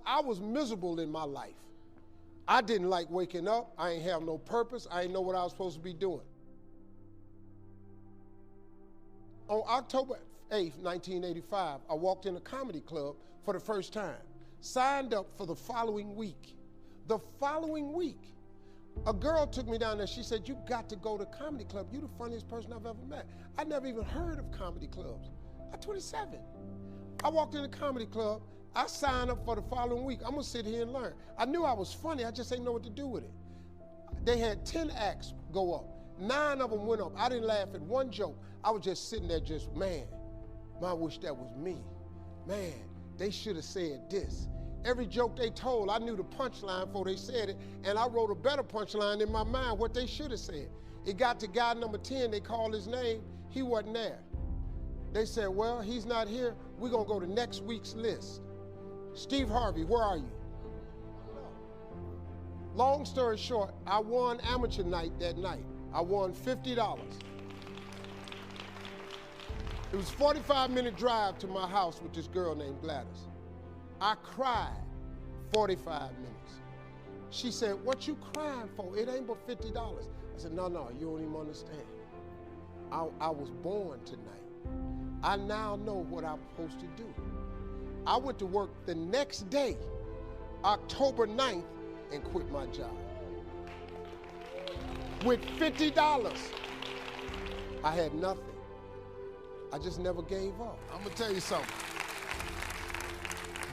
I was miserable in my life. I didn't like waking up. I ain't have no purpose. I ain't know what I was supposed to be doing. On October 8th, 1985, I walked in a comedy club for the first time. Signed up for the following week. The following week, a girl took me down there. She said, "You got to go to comedy club. You're the funniest person I've ever met." I never even heard of comedy clubs. I'm 27. I walked in the comedy club. I signed up for the following week. I'm gonna sit here and learn. I knew I was funny. I just didn't know what to do with it. They had 10 acts go up. 9 of them went up. I didn't laugh at one joke. I was just sitting there just, man, I wish that was me. Man, they should have said this. Every joke they told, I knew the punchline before they said it, and I wrote a better punchline in my mind, what they should have said. It got to guy number 10, they called his name, he wasn't there. They said, well, he's not here, we're gonna go to next week's list. Steve Harvey, where are you? Long story short, I won amateur night that night. I won $50. It was a 45-minute drive to my house with this girl named Gladys. I cried 45 minutes. She said, "What you crying for? It ain't but $50. I said, no, you don't even understand. I was born tonight. I now know what I'm supposed to do. I went to work the next day, October 9th, and quit my job. With $50, I had nothing. I just never gave up. I'm gonna tell you something.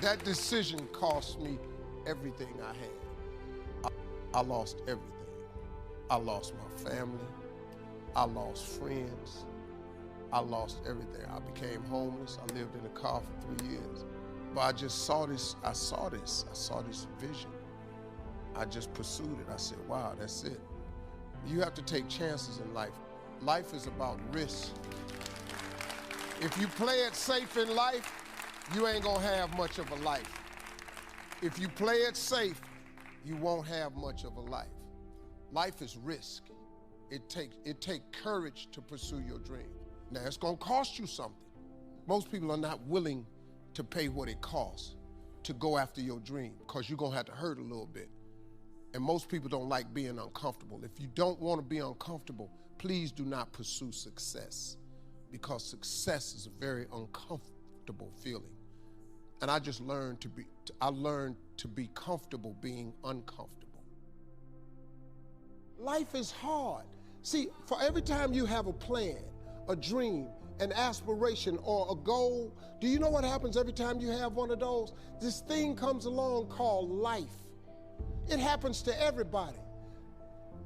That decision cost me everything I had. I lost everything. I lost my family. I lost friends. I lost everything. I became homeless. I lived in a car for 3 years. But I just saw this, I saw this vision. I just pursued it. I said, wow, that's it. You have to take chances in life. Life is about risk. If you play it safe in life, you ain't gonna have much of a life. If you play it safe, you won't have much of a life. Life is risk. It takes courage to pursue your dream. Now, it's gonna cost you something. Most people are not willing to pay what it costs to go after your dream, because you're gonna have to hurt a little bit. And most people don't like being uncomfortable. If you don't wanna be uncomfortable, please do not pursue success, because success is a very uncomfortable feeling. And I just learned to be comfortable being uncomfortable. Life is hard. See, for every time you have a plan, a dream, an aspiration, or a goal, do you know what happens every time you have one of those? This thing comes along called life. It happens to everybody.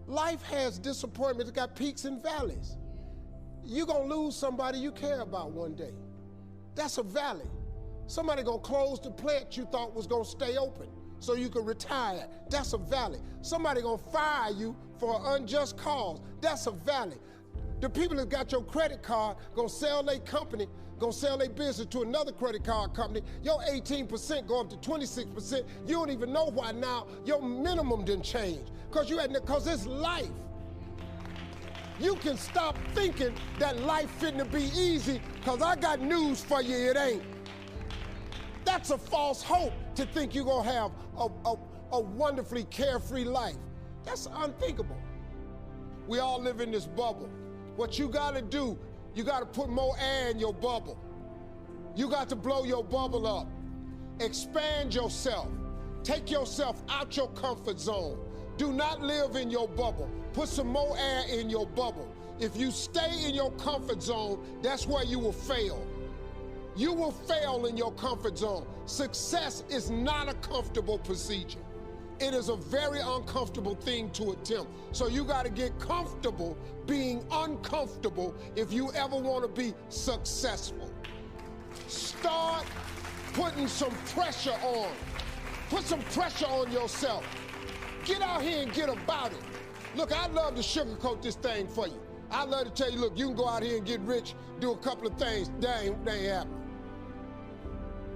Life has disappointments. It's got peaks and valleys. You're gonna lose somebody you care about one day. That's a valley. Somebody gonna close the plant you thought was gonna stay open so you could retire. That's a valley. Somebody gonna fire you for an unjust cause. That's a valley. The people that got your credit card gonna sell their company, gonna sell their business to another credit card company. Your 18% go up to 26%. You don't even know why now your minimum didn't change. Because it's life. You can stop thinking that life fitting to be easy, because I got news for you, it ain't. That's a false hope to think you're gonna have a wonderfully carefree life. That's unthinkable. We all live in this bubble. What you gotta do, you gotta put more air in your bubble. You got to blow your bubble up. Expand yourself. Take yourself out your comfort zone. Do not live in your bubble. Put some more air in your bubble. If you stay in your comfort zone, that's where you will fail. You will fail in your comfort zone. Success is not a comfortable procedure. It is a very uncomfortable thing to attempt. So you got to get comfortable being uncomfortable if you ever want to be successful. Start putting some pressure on. Put some pressure on yourself. Get out here and get about it. Look, I'd love to sugarcoat this thing for you. I'd love to tell you, look, you can go out here and get rich, do a couple of things. That ain't happening.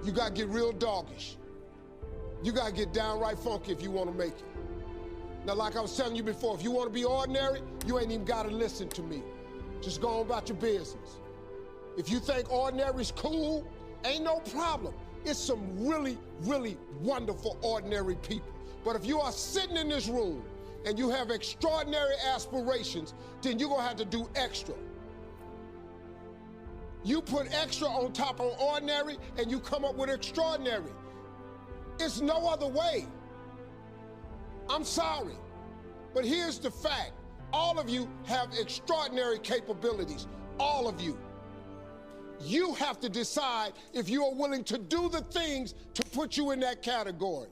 You got to get real doggish. You got to get downright funky if you want to make it. Now, like I was telling you before, if you want to be ordinary, you ain't even got to listen to me. Just go on about your business. If you think ordinary is cool, ain't no problem. It's some really, really wonderful, ordinary people. But if you are sitting in this room and you have extraordinary aspirations, then you're gonna have to do extra. You put extra on top of ordinary and you come up with extraordinary. It's no other way. I'm sorry, but here's the fact. All of you have extraordinary capabilities, all of you. You have to decide if you are willing to do the things to put you in that category.